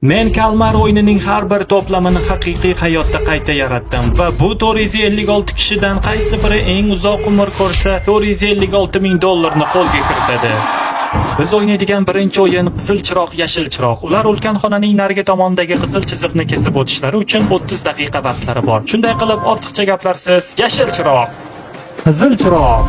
Men Kalmar o'yinining har bir to'plamini haqiqiy hayotda qayta yaratdim va bu 456 kishidan qaysi biri eng uzoq umr ko'rsa $456,000 qo'lga kiritadi. Biz o'ynaydigan birinchi o'yin qizil chiroq, yashil chiroq. Ular ulkan xonaning narigi tomonidagi qizil chiziqni kesib o'tishlari uchun 30 daqiqa vaqtlari bor. Shunday qilib, ortiqcha gaplarsiz, yashil chiroq, qizil chiroq.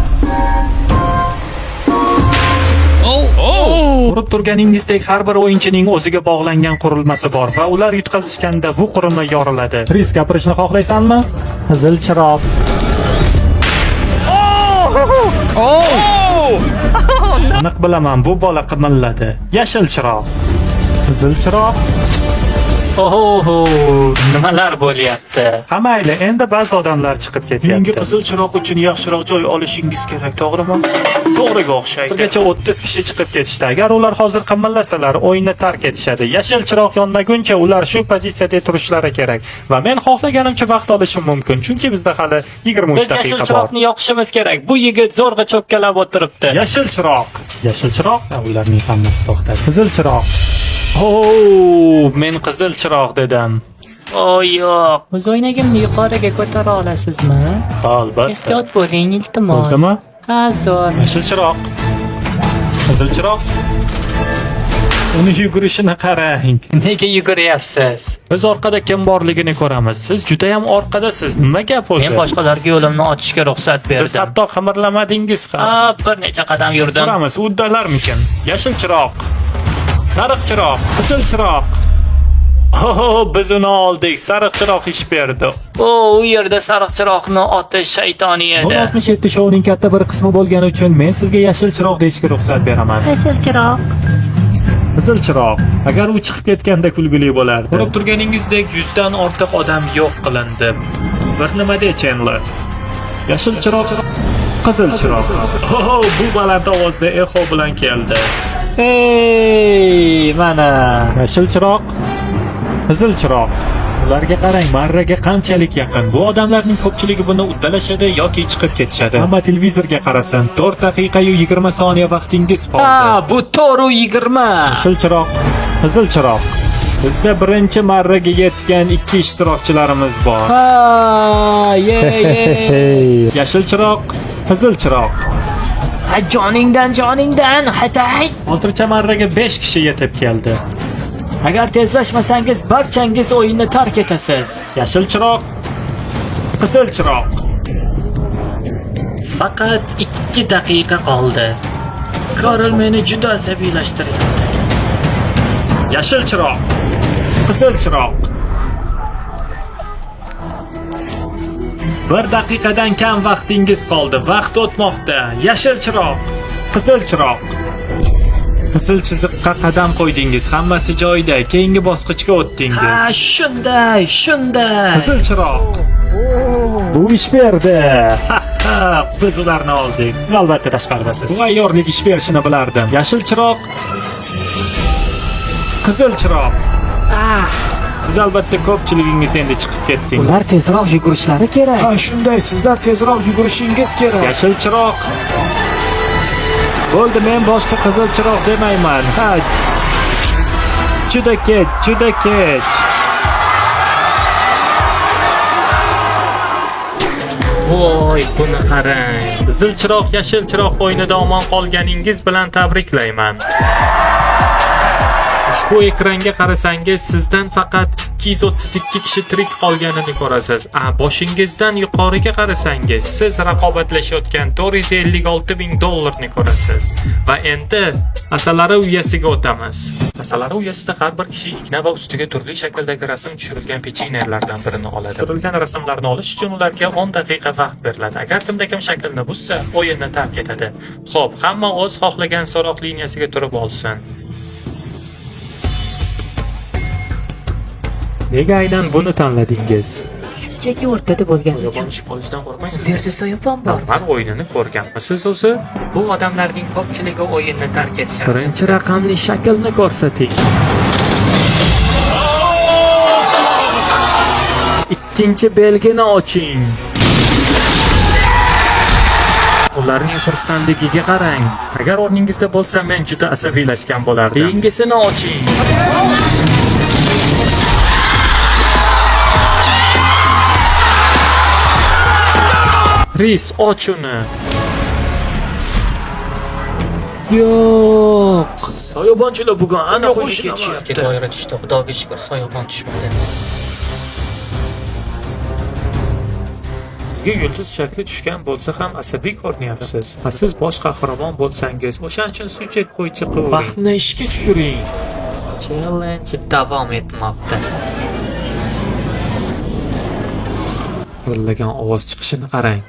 Ko'rib turganingizdek, har bir o'yinchining o'ziga bog'langan qurilmasi bor va ular yutqazishganda bu qurilma yoriladi. Chris, gapirishni xohlaysanmi? Qizil chiroq. Aniq bilaman, bu bola qimilladi. Yashil chiroq. Qizil chiroq. Nimalar bo'lyapti? Ha mayli, endi ba'zi odamlar chiqib ketyapti. Yangi qizil chiroq uchun yaxshiroq joy olishingiz kerak, to'g'rimi? To'g'riga o'xshaydi. Sizgacha 30 kishi chiqib ketishdi. Agar ular hozir qimirlasalar, o'yinni tark etishadi. Yashil chiroq yonmaguncha ular shu pozitsiyada turishlari kerak va men xohlaganimcha vaqt olishim mumkin, chunki bizda hali 23 Biz daqiqa yashil bor. chiroqni yoqishimiz kerak. Bu yigit zo'rg'a cho'kkalab o'tiribdi. Yashil chiroq. Yashil chiroq. Ularning hammasi to'xtadi. Qizil chiroq. Men qizil chiroq dedim. Yo'q. O'z o'ynagimni yuqoriga ko'tara olasizmi? Albatta. Ehtiyot bo'ling, iltimos. Bo'ldimi? Ha, zo'r. Yashil chiroq. Qizil chiroq. Uni yugurishini qarang. Nega yuguryapsiz? Biz orqada kim borligini ko'ramiz. Siz juda ham orqadasiz. Nima gap o'zi? Men boshqalarga yo'limni ochishga ruxsat berdim. Siz hatto qimirlamadingiz ham. Bir necha qadam yurdim. Ko'ramiz, uddalarmikin. Yashil chiroq. Sariq chiroq, qizil chiroq. Biz uni oldik. Sariq chiroq ish berdi. U yerda sariq chiroqni otish shaytoniy edi. 67 shouning katta bir qismi bo'lgani uchun men sizga yashil chiroq deyishga ruxsat beraman. Yashil chiroq. Qizil chiroq. Agar u chiqib ketganda kulgili bo'lardi. Ko'rib turganingizdek 100 dan ortiq odam yo'q qilindi. Bir nima de Chandler. Yashil chiroq, qizil chiroq. Bu baland ovozda eho bilan keldi. Ey, mana yashil chiroq, qizil chiroq. Ularga qarang, marraga qanchalik yaqin. Bu odamlarning ko'pchiligi buni uddalashadi yoki chiqib ketishadi. Hamma televizorga qarasin. 4 daqiqa yu 20 soniya vaqtingiz qoldi. Bu 4:20. Yashil chiroq, qizil chiroq. Bizda birinchi marraga yetgan 2 ishtirokchilarimiz bor. Yashil chiroq, qizil chiroq. Joningdan, hatay. Hozircha marraga 5 kishi yetib keldi. Agar tezlashmasangiz, barchangiz o'yinni tark etasiz. Yashil chiroq, qizil chiroq. Faqat 2 daqiqa qoldi. Karl meni juda asabiylashtiryapti. Yashil chiroq, qizil chiroq. 1 daqiqadan kam vaqtingiz qoldi. Vaqt o'tmoqda. Yashil chiroq, qizil chiroq. Qizil chiziqqa qadam qo'ydingiz. Hammasi joyida. Keyingi bosqichga o'tdingiz. Shunday. Qizil chiroq. Bu ish berdi. Biz ularni oldik. Siz albatta tashqaridasiz. Bu ayyorlik ish berishini bilardim. Yashil chiroq, qizil chiroq. Siz albatta ko'pchiligingiz endi chiqib ketdingiz. Ular tezroq yugurishlari kerak. Shunday, sizlar tezroq yugurishingiz kerak. Yashil chiroq. Bo'ldi, men boshqa qizil chiroq demayman. Juda kech. Voy, buni qarang. Qizil chiroq, yashil chiroq o'yinida omon qolganingiz bilan tabriklayman. Ushbu ekranga qarasangiz, sizdan faqat 232 kishi tirik qolganini ko'rasiz. Boshingizdan yuqoriga qarasangiz, siz raqobatlashayotgan $456,000 ni ko'rasiz. Va endi asalari uyasiga o'tamiz. Asalari uyasida har bir kishi igna va ustiga turli shakldagi rasm tushirilgan pechenyelardan birini oladi. Tushirilgan rasmlarni olish uchun ularga 10 daqiqa vaqt beriladi. Agar kimda kim shaklni buzsa, o'yinni tark etadi. Xo'p, hamma o'z xohlagan so'roq liniyasiga turib olsin. Nega aynan buni tanladingiz? Shunchaki o'rtada bo'lgani uchun. Yopon tushib qolishidan qo'rqmaysizmi? Bu yerda soyabon bor. Normal o'yinini ko'rganmisiz o'zi? Bu odamlarning ko'pchiligi o'yinni tark etishadi. Birinchi raqamli shaklni ko'rsating. Ikkinchi belgini oching. Ularning xursandligiga qarang. Agar o'rningizda bo'lsa, men juda asabiylashgan bo'lardim. Keyingisini oching. Reis, och uni. Yo'q. Soyabonchilar bugun aniq qo'yishga Bizga doira tushdi, xudoga shukr, soyabon tushmadi. Sizga yulduz shakli tushgan bo'lsa ham asabiy ko'rinyapsiz. Siz bosh qahramon bo'lsangiz, o'shaning uchun sujet bo'yicha qiling. Vaqtni ishga tushiring. Challenge davom etmoqda. Qirilgan ovoz chiqishini qarang.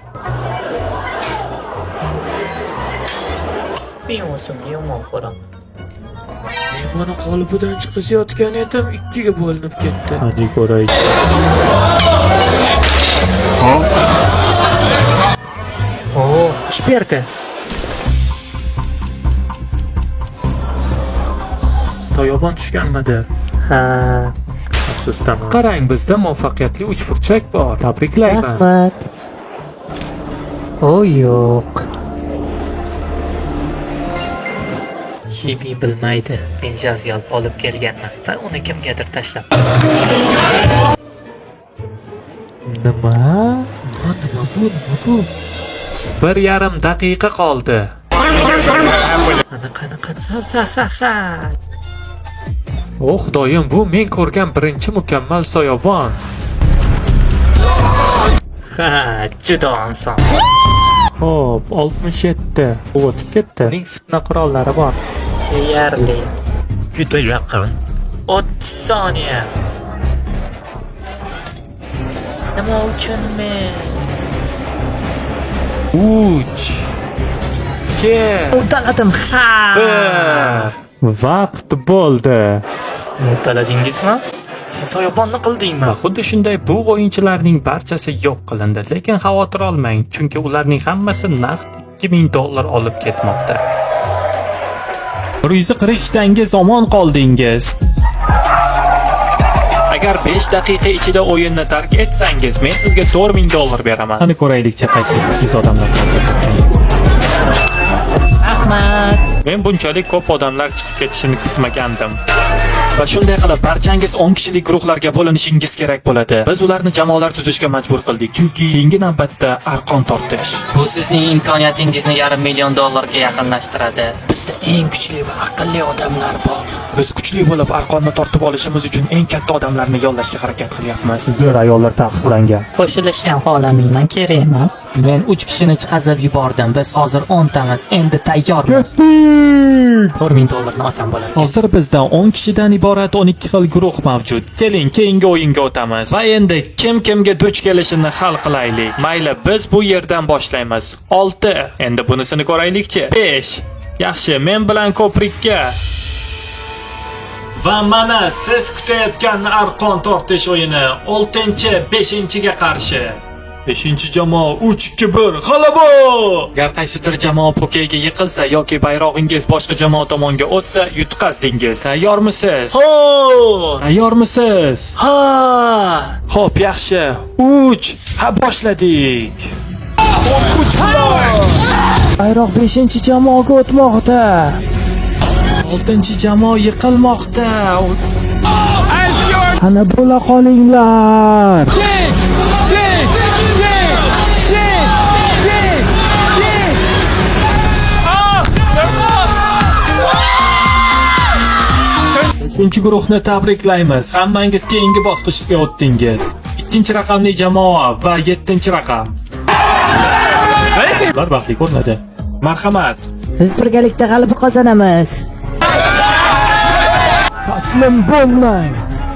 Men o'zimni yomon ko'raman. Men mana qolipidan chiqishayotgan edim, ikkiga bo'linib ketdi. Hadi ko'raylik. Oo, ish berdi. Soyabon tushganmidi? Ha, Afsusdaman. Qarang, bizda muvaffaqiyatli uchburchak bor. Tabriklayman. rahmat. O yo'q. Kimi bilmaydi. Men jaziyal olib kelganman va uni kimgadir tashlab. Nima bu? 1,5 daqiqa qoldi. Sa. O xudoyim, bu men ko'rgan birinchi mukammal soyabon. Ha, juda oson. Hop, 67. U o'tib ketdi. Uning fitna qurollari bor. Deyarli. Juda yaqin. 30 soniya. Nima uchun men? 3 2 Uddaladim. Ha. 1. Vaqt bo'ldi. Uddaladingizmi? Sen soyabonni qildingmi? Va xuddi shunday bu o'yinchilarning barchasi yo'q qilindi, lekin xavotir olmang, chunki ularning hammasi naqd $2000 olib ketmoqda. 140 omon qoldingiz. Agar 5 daqiqa ichida o'yinni tark etsangiz, men sizga $4000 beraman. Qani ko'raylikchi qaysi kuchsiz odamlar qoldi. Rahmat. Men bunchalik ko'p odamlar chiqib ketishini kutmagandim. Va shunday qilib barchangiz 10 kishilik guruhlarga bo'linishingiz kerak bo'ladi. Biz ularni jamoalar tuzishga majbur qildik, chunki keyingi navbatda arqon tortish. Bu sizning imkoniyatingizni $500,000 ga yaqinlashtiradi. Bizda eng kuchli va aqlli odamlar bor. Biz kuchli bo'lib arqonni tortib olishimiz uchun eng katta odamlarni yollashga harakat qilyapmiz. Zo'r ayollar taqiqlangan. Qo'shilishni ham xohlamayman, kerak emas. Men 3 kishini chiqazib yubordim. Biz hozir 10 tamiz. Endi tayyormiz. $4000 olsam bo'ladi. Hozir bizda 10 kishidan iborat 12 xil guruh mavjud. Keling, keyingi o'yinga o'tamiz. Va endi kim kimga duch kelishini hal qilaylik. Mayli, biz bu yerdan boshlaymiz. 6. Endi bunisini ko'raylikchi. 5. Yaxshi, men bilan ko'prikka. Va mana siz kutayotgan arqon tortish o'yini 6-5-ga qarshi. 5-jamoa 3-2-1 g'alaba! Agar qaysidir jamoa pokeyiga yiqilsa yoki bayrog'ingiz boshqa jamoa tomonga o'tsa, yutqazdingiz. Tayyormisiz? Ho! Tayyormisiz? Ha! Xo'p, yaxshi. 3. Ha, boshladik. Kuch bilan. Bayroq 5-jamoaga o'tmoqda. 6-jamoa yiqilmoqda. Ana bo'la qolinglar. Ikkinchi guruhni tabriklaymiz. Hammangiz keyingi bosqichga o'tdingiz. 2-raqamli jamoa va 7-raqam. Ular baxtli ko'rinadi. Marhamat. Biz birgalikda g'alaba qozonamiz. Taslim bo'lmang.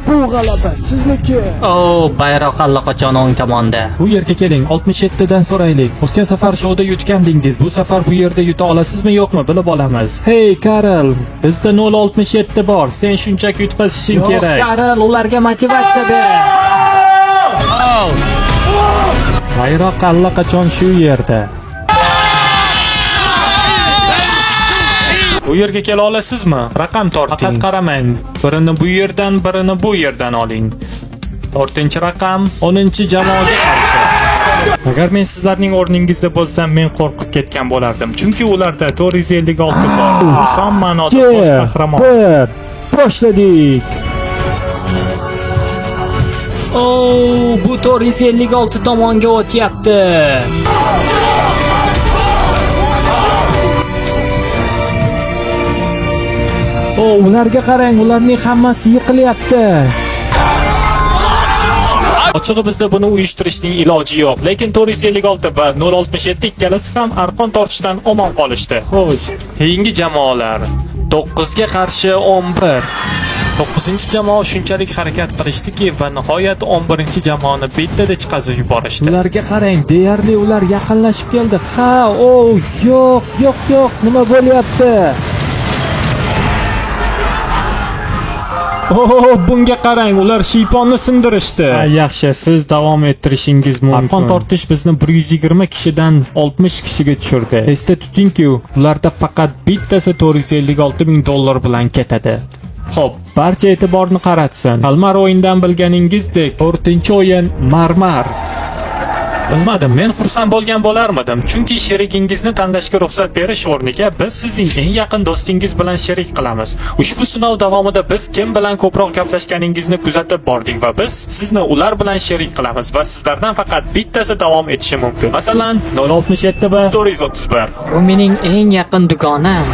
Bu g'alaba sizniki. O, bayroq allaqachon o'ng tomonda. Bu yerga keling, 67 dan so'raylik. O'tgan safar shouda yutgandingiz. Bu safar bu yerda yuta olasizmi, yo'qmi, bilib olamiz. Hey, Karl, bizda 067 bor. Sen shunchaki yutqazishing kerak. Karl, ularga motivatsiya ber. Bayroq allaqachon shu yerda. Bu yerga kela olasizmi? Raqam torting. Faqat qaramang. Birini bu yerdan, birini bu yerdan oling. 4-raqam 10-jamoaga qarshi. Agar men sizlarning o'rningizda bo'lsam, men qo'rqib ketgan bo'lardim. Chunki ularda 456 bor. Shon ma'noda bosh qahramon. Boshladik. Oh, bu 456 tomonga o'tyapti. Ularga qarang, ularning hammasi yiqilyapti. Ochig'i bizda buni uyushtirishning iloji yo'q, lekin 456 va 067 ikkalasi ham arqon tortishdan omon qolishdi. Xo'sh, keyingi jamoalar 9 ga qarshi 11. 9-jamoa shunchalik harakat qilishdiki va nihoyat 11-jamoani bittada chiqazib yuborishdi. Ularga qarang, deyarli ular yaqinlashib keldi. Yo'q, nima bo'lyapti? Bunga qarang, ular shiyponni sindirishdi. Yaxshi, siz davom ettirishingiz mumkin. Arqon tortish bizni 120 kishidan 60 kishiga tushirdi. Esda tutingki, ularda faqat bittasi 456 ming dollar bilan ketadi. Xo'p, barcha e'tiborni qaratsin. Kalmar o'yindan bilganingizdek, 4-o'yin marmar. Bilmadim, men xursand bo'lgan bo'larmidim, chunki sherigingizni tanlashga ruxsat berish o'rniga biz sizning eng yaqin do'stingiz bilan sherik qilamiz. Ushbu sinov davomida biz kim bilan ko'proq gaplashganingizni kuzatib bordik va biz sizni ular bilan sherik qilamiz va sizlardan faqat bittasi davom etishi mumkin. Masalan, 067 va 431. Bu mening eng yaqin dugonam.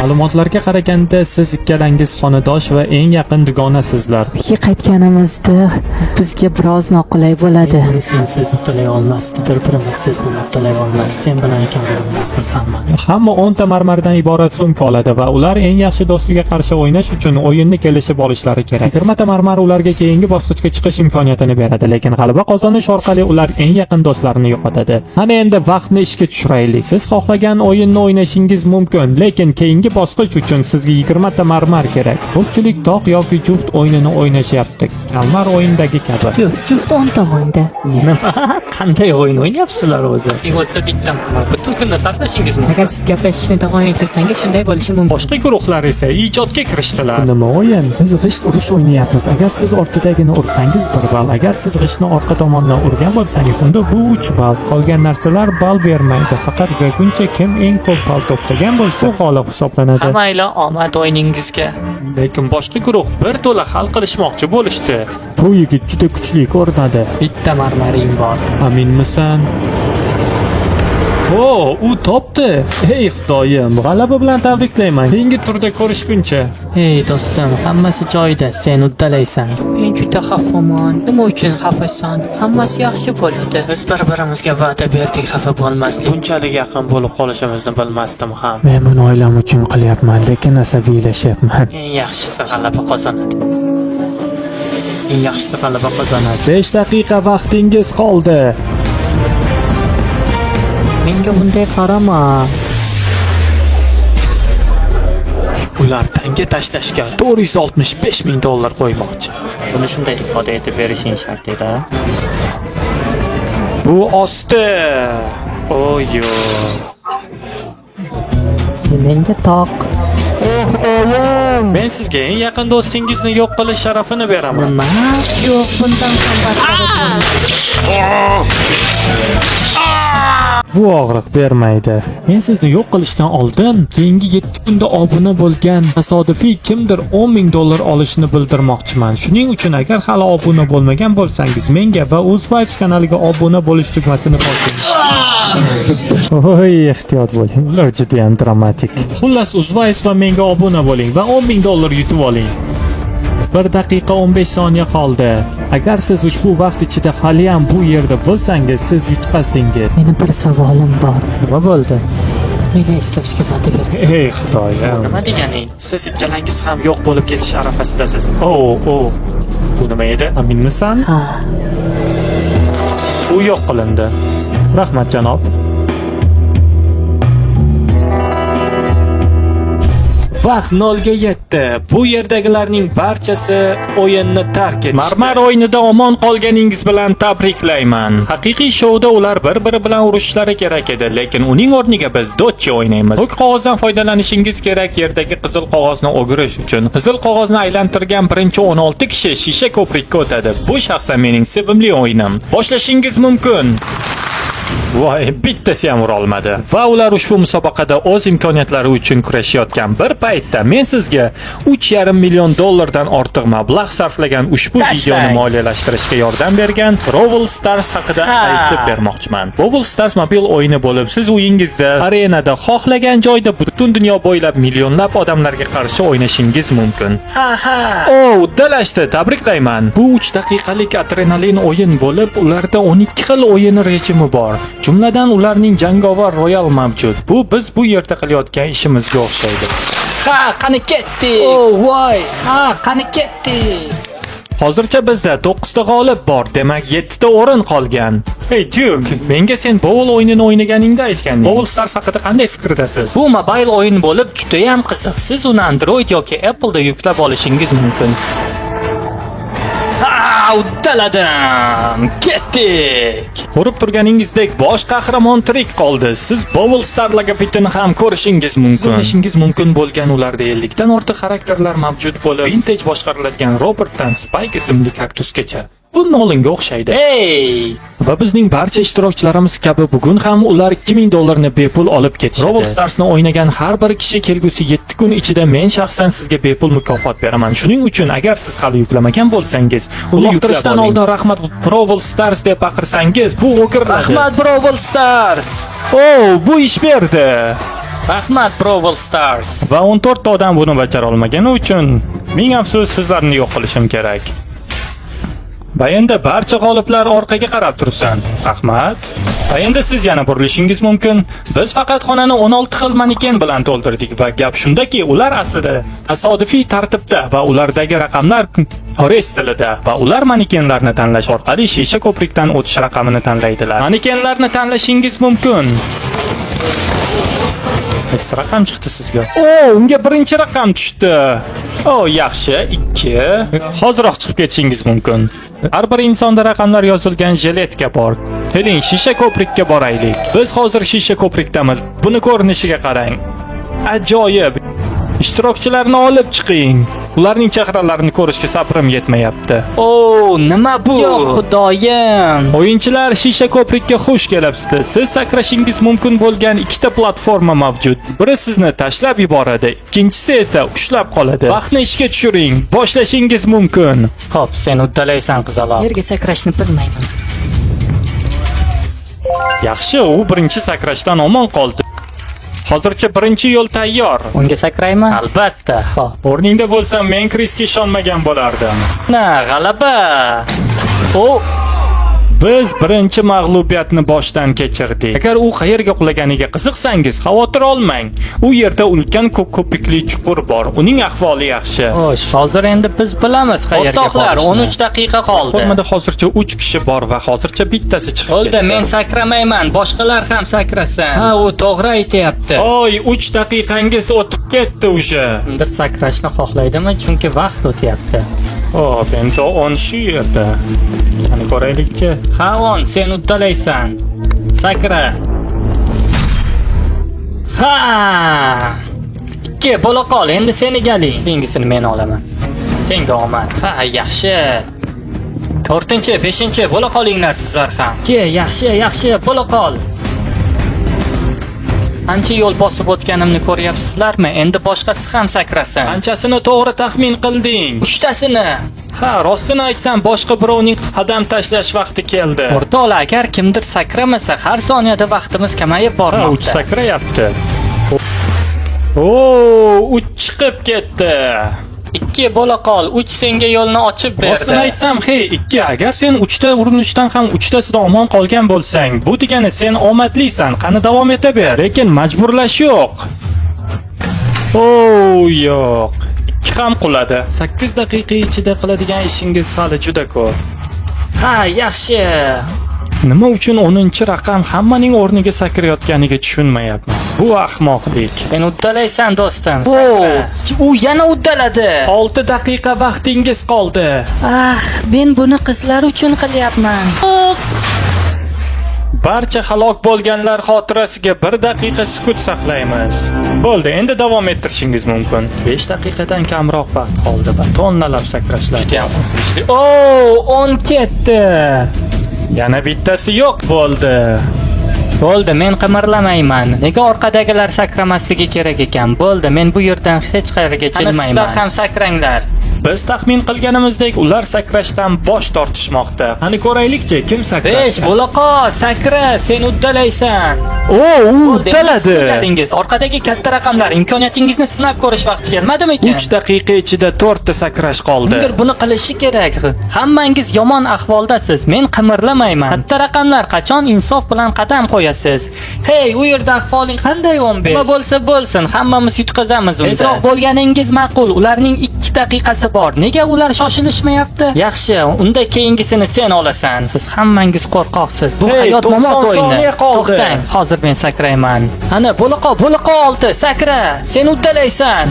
Ma'lumotlarga qaraganda siz ikkalangiz xonadosh va eng yaqin dugonasizlar. Uyga qaytganimizda bizga biroz noqulay bo'ladi. Buni sensiz uddalay olmasdim. Bir-birimiz siz buni uddalay olmaysiz. Sen bilan ekanligimdan xursandman. Hamma 10 ta marmardan iborat sumka oladi va ular eng yaxshi do'stiga qarshi o'ynash uchun o'yinni kelishib olishlari kerak. 20 ta marmar ularga keyingi bosqichga chiqish imkoniyatini beradi, lekin g'alaba qozonish orqali ular eng yaqin do'stlarini yo'qotadi. Mana endi vaqtni ishga tushiraylik. Siz xohlagan o'yinni o'ynashingiz mumkin, lekin keyingi bosqich uchun sizga 20 ta marmar kerak. Ko'pchilik toq yoki juft o'yinini o'ynashyapti. Kalmar o'yindagi kabi. Juft 10 tomonda. Nima? Qanday o'yin o'ynayapsizlar o'zi? O'zida bitta marmar butun kunni sarflashingiz mumkin. Agar siz gaplashishni davom ettirsangiz shunday bo'lishi mumkin. Boshqa guruhlar esa ijodga kirishdilar. Nima o'yin? Biz g'isht urush o'ynayapmiz. Agar siz ortidagini ursangiz 1 ball, agar siz g'ishtni orqa tomondan urgan bo'lsangiz, unda bu 3 ball. Qolgan narsalar ball bermaydi. Faqat yaguncha kim eng ko'p ball to'plagan bo'lsa, g'olib hisoblanadi. Hammaylar omad o'yiningizga. Lekin boshqa guruh bir to'la hal qilishmoqchi bo'lishdi. Bu yigit juda kuchli ko'rinadi. Bitta marmaring bor. Aminmisan? U topdi. Ey Xudoyim, g'alaba bilan tabriklayman. Keyingi turda ko'rishguncha. Hey do'stim, hammasi joyida. Sen uddalaysan. Men juda xafaman. Nima uchun xafasan? Hammasi yaxshi bo'ladi. Biz bir-birimizga va'da berdik, xafa bo'lmaslik. Bunchalik yaqin bo'lib qolishimizni bilmasdim ham. Men buni oilam uchun qilyapman, lekin asabiylashyapman. Eng yaxshisi g'alaba qozonadi. Eng yaxshisi g'alaba qozonadi. 5 daqiqa vaqtingiz qoldi. Menga bunday qarama. Ular tanga tashlashga 465 ming dollar qo'ymoqchi. Buni shunday ifoda etib berishing shart edi. Bu osti. Yo'q. Menga toq. Men sizga eng yaqin do'stingizni yo'q qilish sharafini beraman. Nima? Yo'q, bundan ham battar. Bu og'riq bermaydi. Men sizni yo'q qilishdan oldin keyingi 7 kunda obuna bo'lgan tasodifiy kimdir 10 ming dollar olishini bildirmoqchiman. Shuning uchun agar hali obuna bo'lmagan bo'lsangiz, menga va UzVibes kanaliga obuna bo'lish tugmasini bosing. Ehtiyot bo'ling. Ular juda ham dramatik. Xullas, UzVibes va menga obuna bo'ling va 10 ming dollar yutib oling. 1 daqiqa 15 soniya qoldi. Agar siz ushbu vaqt ichida hali ham bu yerda bo'lsangiz, siz yutqazdingiz. Meni bir savolim bor. Nima bo'ldi? Meni eslashga va'da berasiz. Ey Xudoyim. Nima deganing? Siz ikkalangiz ham yo'q bo'lib ketish arafasidasiz. Bu nima edi? Aminmisan? Ha. U yo'q qilindi. Rahmat janob. Vaqt 0 ga yetdi. Bu yerdagilarning barchasi o'yinni tark etdi. Marmar o'yinida omon qolganingiz bilan tabriklayman. Haqiqiy shouda ular bir-biri bilan urushishlari kerak edi, lekin uning o'rniga biz dotchi o'ynaymiz. Ko'k qog'ozdan foydalanishingiz kerak yerdagi qizil qog'ozni o'girish uchun. Qizil qog'ozni aylantirgan birinchi 16 kishi shisha ko'prikka o'tadi. Bu shaxsan mening sevimli o'yinim. Boshlashingiz mumkin. Voy, bittasi ham urolmadi. Va ular ushbu musobaqada o'z imkoniyatlari uchun kurashayotgan bir paytda men sizga 3,5 million dollardan ortiq mablag' sarflagan ushbu videoni moliyalashtirishga yordam bergan Brawl Stars haqida aytib bermoqchiman. Brawl Stars mobil o'yini bo'lib, siz uyingizda, arenada, xohlagan joyda butun dunyo bo'ylab millionlab odamlarga qarshi o'ynashingiz mumkin. Uddalashdi, tabriklayman. Bu 3 daqiqalik adrenalin o'yin bo'lib, ularda 12 xil o'yin rejimi bor. Jumladan ularning jangovar royal mavjud. Bu biz bu yerda qilayotgan ishimizga o'xshaydi. Qani ketdik. Voy, qani ketdik. Hozircha bizda 9 ta g'olib bor, demak 7 ta o'rin qolgan. Hey Duke, menga sen Brawl o'yinini o'ynaganingda aytganding. Brawl Stars haqida qanday fikrdasiz? Bu mobil o'yin bo'lib, juda ham qiziq. Siz uni Android yoki Apple da yuklab olishingiz mumkin. Uddaladim. Ketdik. Ko'rib turganingizdek bosh qahramon tirik qoldi. Siz Brawl Stars logotipini ham ko'rishingiz mumkin. O'ynishingiz mumkin bo'lgan ularda 50 dan ortiq xarakterlar mavjud bo'lib, vintage boshqariladigan Robertdan Spike ismli kaktusgacha. Bu Nolanga o'xshaydi. Hey! Va bizning barcha ishtirokchilarimiz kabi bugun ham ular 2000 dollarni bepul olib ketishadi. Brawl Starsni o'ynagan har bir kishi kelgusi 7 kun ichida men shaxsan sizga bepul mukofot beraman. Shuning uchun agar siz hali yuklamagan bo'lsangiz, uni yuklashdan oldin rahmat Brawl Stars deb baqirsangiz, bu o'kiriladi. Rahmat Brawl Stars. Bu ish berdi. Rahmat Brawl Stars. Va 14 ta odam buni bajara olmagani uchun ming afsus, sizlarni yo'q qilishim kerak. Va endi barcha g'oliblar orqaga qarab tursin. Rahmat. Va endi siz yana burilishingiz mumkin. Biz faqat xonani 16 xil maneken bilan to'ldirdik va gap shundaki, ular aslida tasodifiy tartibda va ulardagi raqamlar koreys tilida va ular manekenlarni tanlash orqali shisha ko'prikdan o'tish raqamini tanlaydilar. Manekenlarni tanlashingiz mumkin. Qaysi raqam chiqdi sizga? Unga birinchi raqam tushdi. Yaxshi, 2. Hoziroq chiqib ketishingiz mumkin. Har bir insonda raqamlar yozilgan jiletka bor. Keling, shisha ko'prikka boraylik. Biz hozir shisha ko'prikdamiz. Buni ko'rinishiga qarang. Ajoyib. Ishtirokchilarni olib chiqing. Ularning chehralarini ko'rishga sabrim yetmayapti. Nima bu? Yo'q, xudoyim. O'yinchilar, shisha ko'prikka xush kelibsiz. Siz sakrashingiz mumkin bo'lgan 2 ta platforma mavjud. Biri sizni tashlab yuboradi, ikkinchisi esa ushlab qoladi. Vaqtni ishga tushiring. Boshlashingiz mumkin. Xo'p, sen uddalaysan qizaloq. Yerga sakrashni bilmayman. Yaxshi, u birinchi sakrashdan omon qoldi. Hozircha birinchi yo'l tayyor. Unga sakrayman? Albatta. Xo'p. O'rningda bo'lsam, men Krisga ishonmagan bo'lardim. G'alaba. Biz birinchi mag'lubiyatni boshdan kechirdik. Agar u qayerga qulaganiga qiziqsangiz, xavotir olmang. U yerda ulkan ko'pikli chuqur bor. Uning ahvoli yaxshi. Hozir endi biz bilamiz qayerga borishni. 13 daqiqa qoldi. Formada hozircha 3 kishi bor va hozircha bittasi chiqib ketdi. Bo'ldi, men sakramayman, boshqalar ham sakrasin. U to'g'ri aytayapti. 3 daqiqangiz o'tib ketdi o'sha. Kimdir sakrashni xohlaydimi, chunki vaqt o'tyapti. Endi 10 shu yerda. Qani ko'raylikchi. Sen uddalaysan. Sakra. 2 bo'la qol, endi sen egaling. Keyingisini men olaman. Senga omad. Yaxshi. 4-chi, 5-chi bo'la qolinglar sizlar ham. Yaxshi, bo'la qol. Qancha yo'l bosib o'tganimni ko'ryapsizlarmi? Endi boshqasi ham sakrasin. Qanchasini to'g'ri taxmin qilding? 3tasini. Rostini aytsam, boshqa birovning qadam tashlash vaqti keldi. O'rtoqlar, agar kimdir sakramasa, har soniyada vaqtimiz kamayib bormoqda. 3 sakrayapti. 3 chiqib ketdi. 2 bo'la qol, 3 senga yo'lni ochib berdi. Rostini aytsam, 2. Agar sen 3 ta urinishdan ham 3 tasida omon qolgan bo'lsang, bu degani sen omadlisan. Qani davom etaver, lekin majburlash yo'q. Yo'q. 2 ham quladi. 8 daqiqa ichida qiladigan ishingiz hali juda ko'p. Yaxshi. Nima uchun 10-raqam hammaning o'rniga sakrayotganiga tushunmayapman. Bu ahmoqlik. Sen uddalaysan do'stim. U yana uddaladi. 6 daqiqa vaqtingiz qoldi. Men buni qizlar uchun qilyapman. Barcha halok bo'lganlar xotirasiga 1 daqiqa sukut saqlaymiz. Bo'ldi, endi davom ettirishingiz mumkin. 5 daqiqadan kamroq vaqt qoldi va tonnalab sakrashlar. Juda ham qo'rqinchli. 10 ketdi. Yana bittasi yo'q bo'ldi. Bo'ldi, men qimirlamayman. Nega orqadagilar sakramasligi kerak ekan? Bo'ldi, men bu yerdan hech qayerga chiqmayman. Sizlar ham sakranglar. Biz taxmin qilganimizdek ular sakrashdan bosh tortishmoqda. Qani ko'raylikchi, kim sakraydi? 5 bo'laqa, sakra, sen uddalaysan. U uddaladi. Orqadagi katta raqamlar, imkoniyatingizni sinab ko'rish vaqti kelmadimi ekan? 3 daqiqa ichida 4 ta sakrash qoldi. Kimdir buni qilishi kerak. Hammangiz yomon ahvoldasiz. Men qimirlamayman. Katta raqamlar qachon insof bilan qadam qo'yasiz? Hey, u yerda ahvoling qanday 15? Nima bo'lsa bo'lsin, hammamiz yutqazamiz unda. Tezroq bo'lganingiz ma'qul. Ularning 2 daqiqasi bor. Nega ular shoshilishmayapti? Yaxshi, unda keyingisini sen olasan. Siz hammangiz qo'rqoqsiz. Bu hayot mamot o'yini. To'xtang, hozir men sakrayman. Ana, bo'laqa 6, sakra. Sen uddalaysan.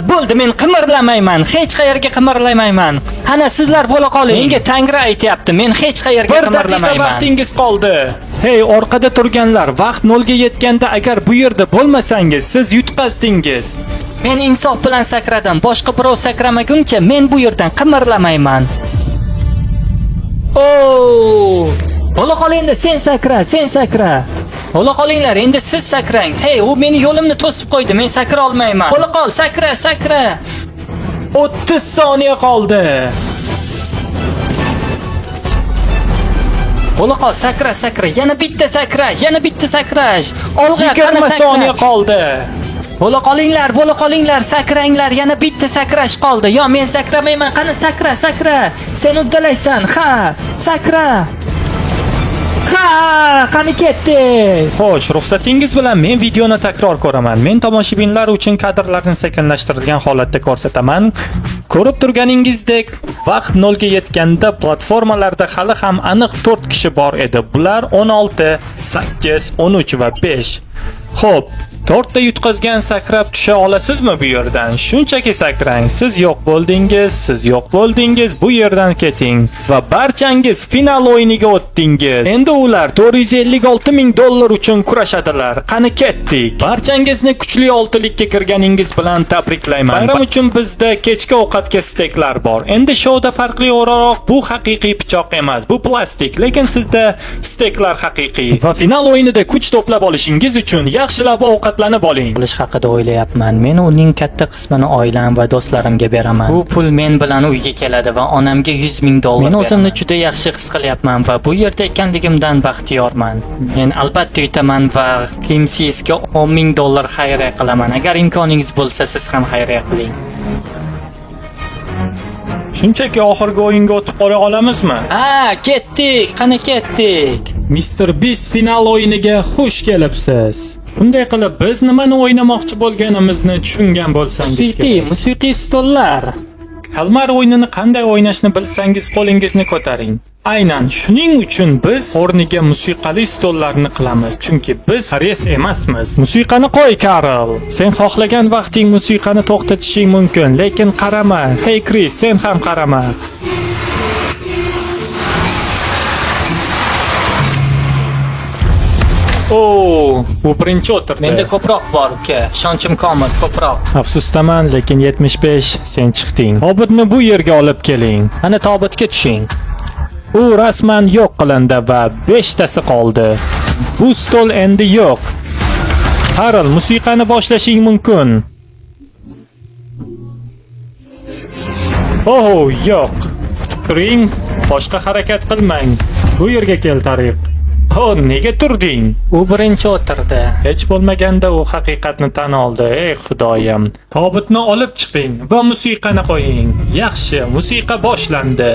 Bo'ldi, men qimirlamayman. Hech qayerga qimirlamayman. Ana sizlar bo'la qoling. Menga Tangri aytayapti. Men hech qayerga qimirlamayman. 1 daqiqa vaqtingiz qoldi. Hey, orqada turganlar, vaqt 0 ga yetganda agar bu yerda bo'lmasangiz, siz yutqazdingiz. Men insof bilan sakradim. Boshqa birov sakramaguncha men bu yerdan qimirlamayman. Bo'la qol endi, sen sakra. Bo'la qolinglar, endi siz sakrang. Hey, u meni yo'limni to'sib qo'ydi. Men sakra olmayman. Bo'la qol, sakra. 30 soniya qoldi. Bo'la qol, sakra. Yana bitta sakrash. Olg'a, 20 soniya qoldi. Bo'la qolinglar, sakranglar. Yana bitta sakrash qoldi. Yo, men sakramayman. Qani sakra. Sen uddalaysan. Ha, sakra. Qani ketdi. Xo'sh, ruxsatingiz bilan men videoni takror ko'raman. Men tomoshabinlar uchun kadrlarni sekinlashtirilgan holatda ko'rsataman. Ko'rib turganingizdek, vaqt 0 ga yetganda platformalarda hali ham aniq 4 kishi bor edi. Bular 16, 8, 13 va 5. Xo'p, 4 ta yutqazgan sakrab tusha olasizmi bu yerdan? Shunchaki sakrang. Siz yo'q bo'ldingiz, bu yerdan keting va barchangiz final o'yiniga o'tdingiz. Endi ular $456,000 uchun kurashadilar. Qani ketdik. Barchangizni kuchli oltilikka kirganingiz bilan tabriklayman. Bayram uchun bizda kechki ovqatga steklar bor. Endi shouda farqli o'raroq, bu haqiqiy pichoq emas, bu plastik, lekin sizda steklar haqiqiy. Va final o'yinida kuch to'plab olishingiz uchun yaxshilab ovqatlanib oling. Bo'lish haqida o'ylayapman. Men uning katta qismini oilam va do'stlarimga beraman. Bu pul men bilan uyga keladi va onamga $100,000. Men o'zimni juda yaxshi his qilyapman va bu yerda ekanligimdan baxtiyorman. Men albatta yutaman va KMCSga $10,000 xayriya qilaman. Agar imkoningiz bo'lsa, siz ham xayriya qiling. Shunchaki oxirgi o'yinga o'tib qora olamizmi? Ketdik. Qani ketdik. Mr. Beast final o'yiniga xush kelibsiz. Shunday qilib, biz nimani o'ynamoqchi bo'lganimizni tushungan bo'lsangiz kerak. Musiqiy stollar. Kalmar o'yinini qanday o'ynashni bilsangiz, qo'lingizni ko'taring. Aynan shuning uchun biz o'rniga musiqali stollarni qilamiz, chunki biz res emasmiz. Musiqani qo'y, Karl. Sen xohlagan vaqting musiqani to'xtatishing mumkin, lekin qarama. Hey Chris, sen ham qarama. U birinchi o'tirdi. Menda ko'proq bor, uka. Ishonchim komil, ko'proq. Afsusdaman, lekin 75 sen chiqding. Tobutni bu yerga olib keling. Ana tobutga tushing. U rasman yo'q qilindi va 5 tasi qoldi. Bu stol endi yo'q. Karl, musiqani boshlashing mumkin. Yo'q. Turing, boshqa harakat qilmang. Bu yerga kel, Tariq. Nega turding? U birinchi o'tirdi. Hech bo'lmaganda u haqiqatni tan oldi. Ey Xudoyim. Tobutni olib chiqing va musiqani qo'ying. Yaxshi, musiqa boshlandi.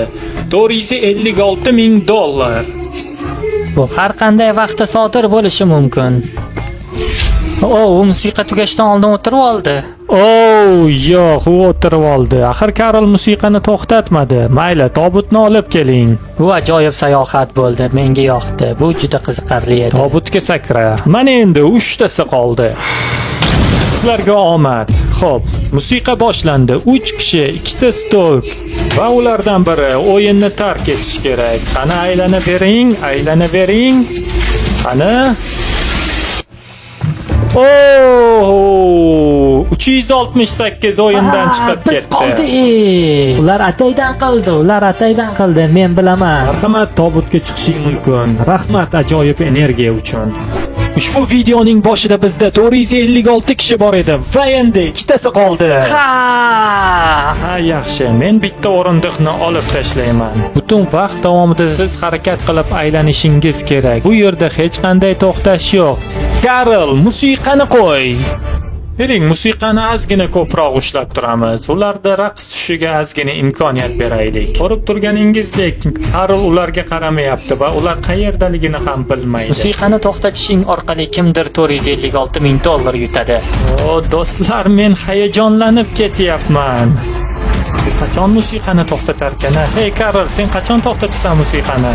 $456,000. Bu har qanday vaqtda sodir bo'lishi mumkin. U musiqa tugashdan oldin o'tirib oldi. Yo'q, u o'tirib oldi. Axir Karl musiqani to'xtatmadi. Mayli, tobutni olib keling. Bu ajoyib sayohat bo'ldi. Menga yoqdi. Bu juda qiziqarli edi. Tobutga sakra. Mana endi 3 tasi qoldi. Sizlarga omad. Xo'p, musiqa boshlandi. 3 kishi, 2 ta stol va ulardan biri o'yinni tark etish kerak. Qani aylanavering. Qani? 268 o'yindan chiqib biz ketdi. qoldik. Ular ataydan qildi, men bilaman. Marhamat, tobutga chiqishing mumkin. Rahmat ajoyib energiya uchun. Ushbu videoning boshida bizda 456 kishi bor edi va endi ikkitasi qoldi. Ha, yaxshi. Men bitta o'rindiqni olib tashlayman. Butun vaqt davomida siz harakat qilib aylanishingiz kerak. Bu yerda hech qanday to'xtash yo'q. Karl, musiqani qo'y. Keling, musiqani ozgina ko'proq ushlab turamiz. Ularda raqs tushiga ozgina imkoniyat beraylik. Ko'rib turganingizdek, Karl ularga qaramayapti va ular qayerdaligini ham bilmaydi. Musiqani to'xtatishing orqali kimdir 456 ming dollar yutadi. O do'stlar, men hayajonlanib ketyapman. Qachon musiqani to'xtatarkan? Hey Karl, sen qachon to'xtatasan musiqani?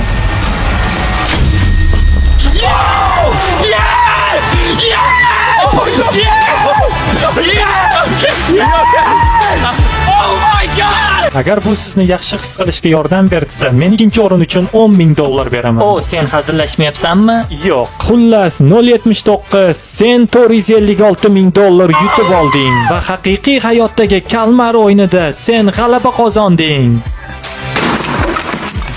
Agar bu sizni yaxshi his qilishga yordam bersa, men ikkinchi o'rin uchun 10 ming dollar beraman. O, sen hazillashmayapsanmi? Yo'q. Xullas 079 sen 456 ming dollar yutib olding va haqiqiy hayotdagi kalmar o'yinida sen g'alaba qozonding.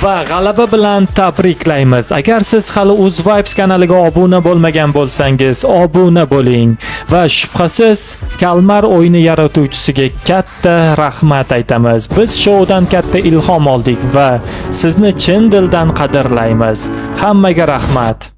Va g'alaba bilan tabriklaymiz. Agar siz hali UzVibes kanaliga obuna bo'lmagan bo'lsangiz, obuna bo'ling va shubhasiz kalmar o'yini yaratuvchisiga katta rahmat aytamiz. Biz shoudan katta ilhom oldik va sizni chin dildan qadrlaymiz. Hammaga rahmat.